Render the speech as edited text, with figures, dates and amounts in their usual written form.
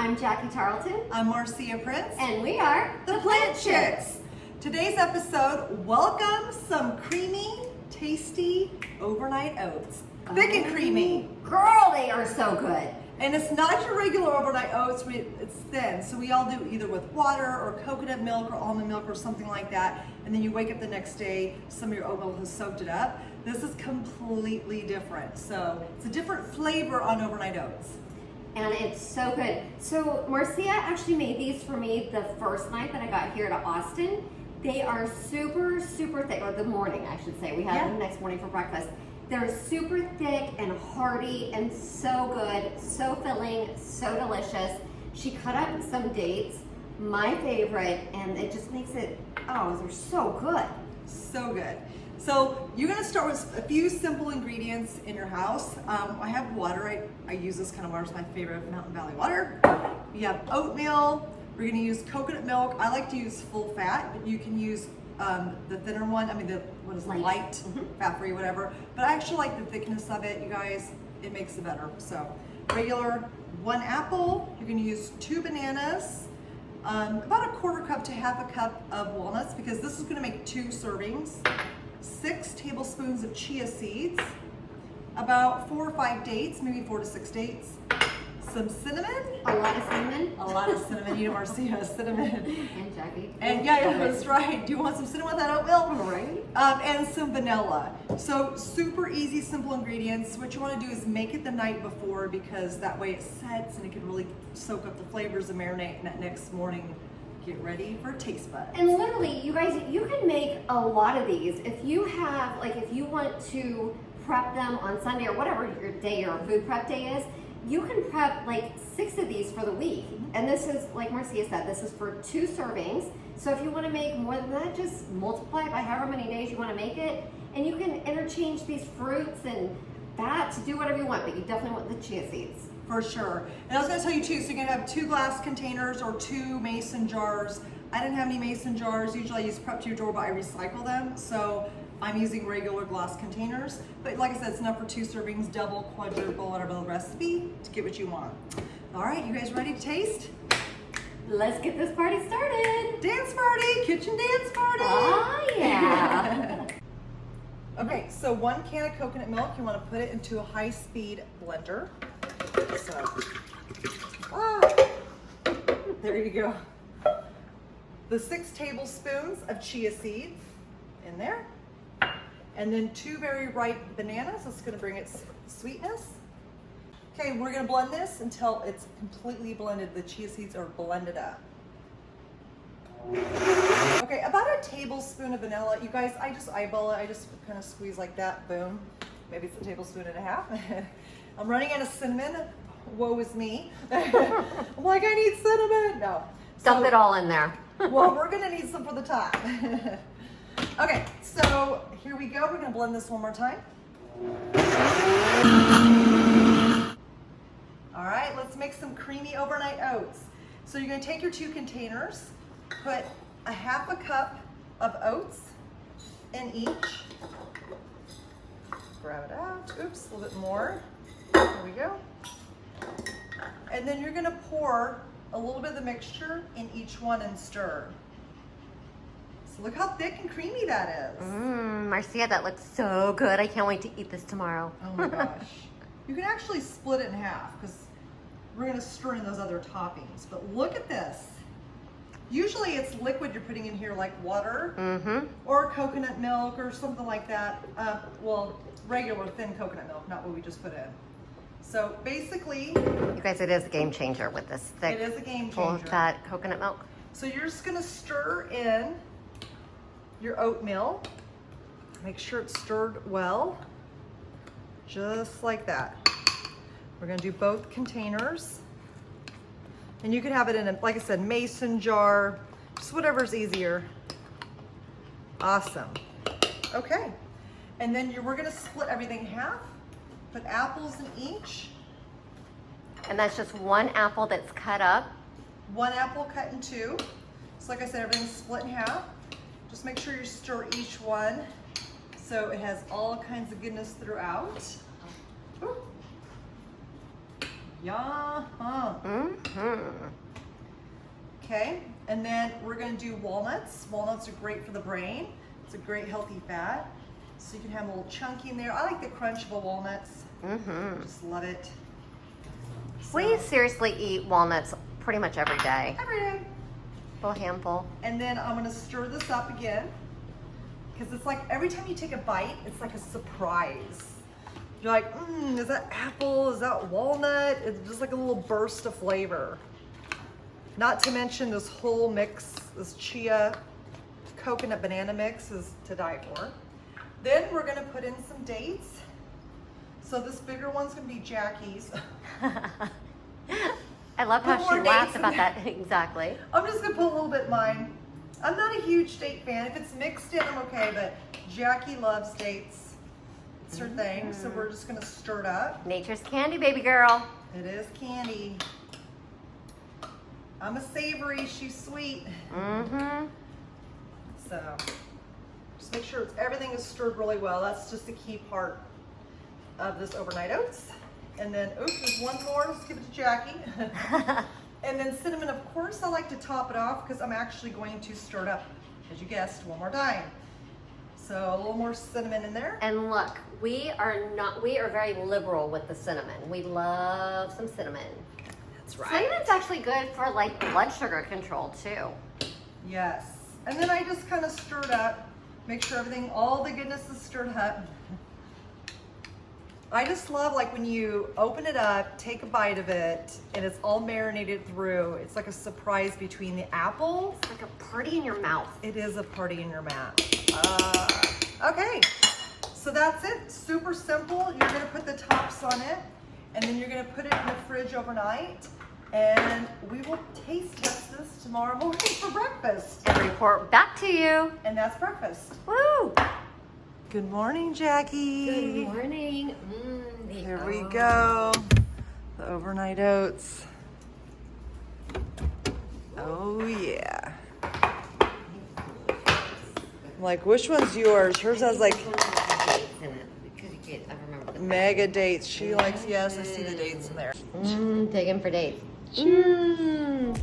I'm Jackie Tarleton. I'm Marcia Prince. And we are the Plant Chicks. Today's episode, welcome some creamy, tasty overnight oats. Thick and creamy. Girl, they are so good. And it's not your regular overnight oats, it's thin. So we all do either with water or coconut milk or almond milk or something like that. And then you wake up the next day, some of your oatmeal has soaked it up. This is completely different. So it's a different flavor on overnight oats. And it's so good. So Marcia actually made these for me the first night that I got here to Austin. They are super, super thick, or the morning I should say. We had them next morning for breakfast. They're super thick and hearty and so good, so filling, so delicious. She cut up some dates, my favorite, and it just makes it, oh, they're so good. So good. So you're gonna start with a few simple ingredients in your house. I have water, I use this kind of water, it's my favorite Mountain Valley water. We have oatmeal, we're gonna use coconut milk. I like to use full fat, but you can use the thinner one, light fat-free, whatever. But I actually like the thickness of it, you guys. It makes it better. So regular 1 apple, you're gonna use 2 bananas, about 1/4 cup to 1/2 cup of walnuts, because this is gonna make 2 servings, 6 tablespoons of chia seeds, about 4 or 5 dates, maybe 4 to 6 dates, some cinnamon. A lot of cinnamon. A lot of cinnamon. You know, Marcia, cinnamon. And Jackie. And yeah, that's right. Do you want some cinnamon with that oatmeal? Right. And some vanilla. So super easy, simple ingredients. What you want to do is make it the night before, because that way it sets and it can really soak up the flavors and marinate, and that next morning get ready for taste buds. And literally, you guys, you can make a lot of these. If you have, like, if you want to prep them on Sunday or whatever your day, your food prep day is, you can prep like 6 of these for the week. And this is, like Marcia said, this is for 2 servings. So if you want to make more than that, just multiply it by however many days you want to make it. And you can interchange these fruits and that to do whatever you want, but you definitely want the chia seeds. For sure. And I was going to tell you too, so you're going to have 2 glass containers or 2 mason jars. I didn't have any mason jars. Usually I use prep to your door, but I recycle them. So I'm using regular glass containers. But like I said, it's enough for 2 servings, double, quadruple, whatever the recipe, to get what you want. All right, you guys ready to taste? Let's get this party started. Dance party, kitchen dance party. Oh, yeah. Okay, so 1 can of coconut milk, you want to put it into a high-speed blender. There you go. The 6 tablespoons of chia seeds in there. And then 2 very ripe bananas. That's going to bring its sweetness. Okay, we're going to blend this until it's completely blended. The chia seeds are blended up. Okay, about a tablespoon of vanilla. You guys, I just eyeball it. I just kind of squeeze like that. Boom. Maybe it's a tablespoon and a half. I'm running out of cinnamon. Woe is me. I'm like, I need cinnamon. No. Dump it all in there. Well, we're going to need some for the top. Okay, so here we go. We're going to blend this one more time. All right, let's make some creamy overnight oats. So you're going to take your 2 containers, put a 1/2 cup of oats in each. Grab it out. Oops, a little bit more. There we go. And then you're going to pour a little bit of the mixture in each one and stir. So look how thick and creamy that is. Marcia, that looks so good. I can't wait to eat this tomorrow. Oh my gosh. You can actually split it in half, because we're going to stir in those other toppings. But look at this. Usually it's liquid you're putting in here, like water or coconut milk or something like that. Well, regular thin coconut milk, not what we just put in. So basically, You guys, it is a game changer with this thick, it is a game full changer. fat coconut milk. So you're just going to stir in your oatmeal. Make sure it's stirred well, just like that. We're going to do both containers. And you can have it in a, like I said, mason jar, just whatever's easier. Awesome. Okay. And then we're going to split everything in half. Put apples in each. And that's just 1 apple that's cut up. 1 apple cut in 2. So like I said, everything's split in half. Just make sure you stir each one so it has all kinds of goodness throughout. Ooh. Yum. Okay, and then we're gonna do walnuts. Walnuts are great for the brain. It's a great healthy fat. So you can have a little chunky in there. I like the crunch of the walnuts. Just love it. So, We seriously eat walnuts pretty much every day. every day. A little handful. And then I'm gonna stir this up again. Because it's like every time you take a bite, it's like a surprise. You're like, is that apple? Is that walnut? It's just like a little burst of flavor. Not to mention this whole mix, this chia coconut banana mix is to die for. Then we're gonna put in some dates. So this bigger one's gonna be Jackie's. I love how Put she more laughs dates in about there. that. Exactly. I'm just gonna put a little bit in mine. I'm not a huge date fan. If it's mixed in, I'm okay, but Jackie loves dates. It's her thing, so we're just gonna stir it up. Nature's candy, baby girl. It is candy. I'm a savory, she's sweet. So just make sure everything is stirred really well. That's just the key part of this overnight oats. And then, oops, there's one more. Let's give it to Jackie. And then cinnamon, of course, I like to top it off because I'm actually going to stir it up, as you guessed, one more time. So a little more cinnamon in there. And look, we are very liberal with the cinnamon. We love some cinnamon. That's right. Cinnamon's actually good for like blood sugar control too. Yes. And then I just kind of stir it up, make sure everything, all the goodness is stirred up. I just love like when you open it up, take a bite of it, and it's all marinated through. It's like a surprise between the apple. It's like a party in your mouth. It is a party in your mouth. Okay, so that's it. Super simple. You're gonna put the tops on it, and then you're gonna put it in the fridge overnight, and we will taste test this tomorrow morning for breakfast. And report back to you. And that's breakfast. Woo! Good morning, Jackie. Good morning. Here we go. The overnight oats. Oh yeah. I'm like, which one's yours? Hers has like dates in it because you get, I remember the mega dates. She likes, yes, I see the dates in there. digging for dates. Cheers.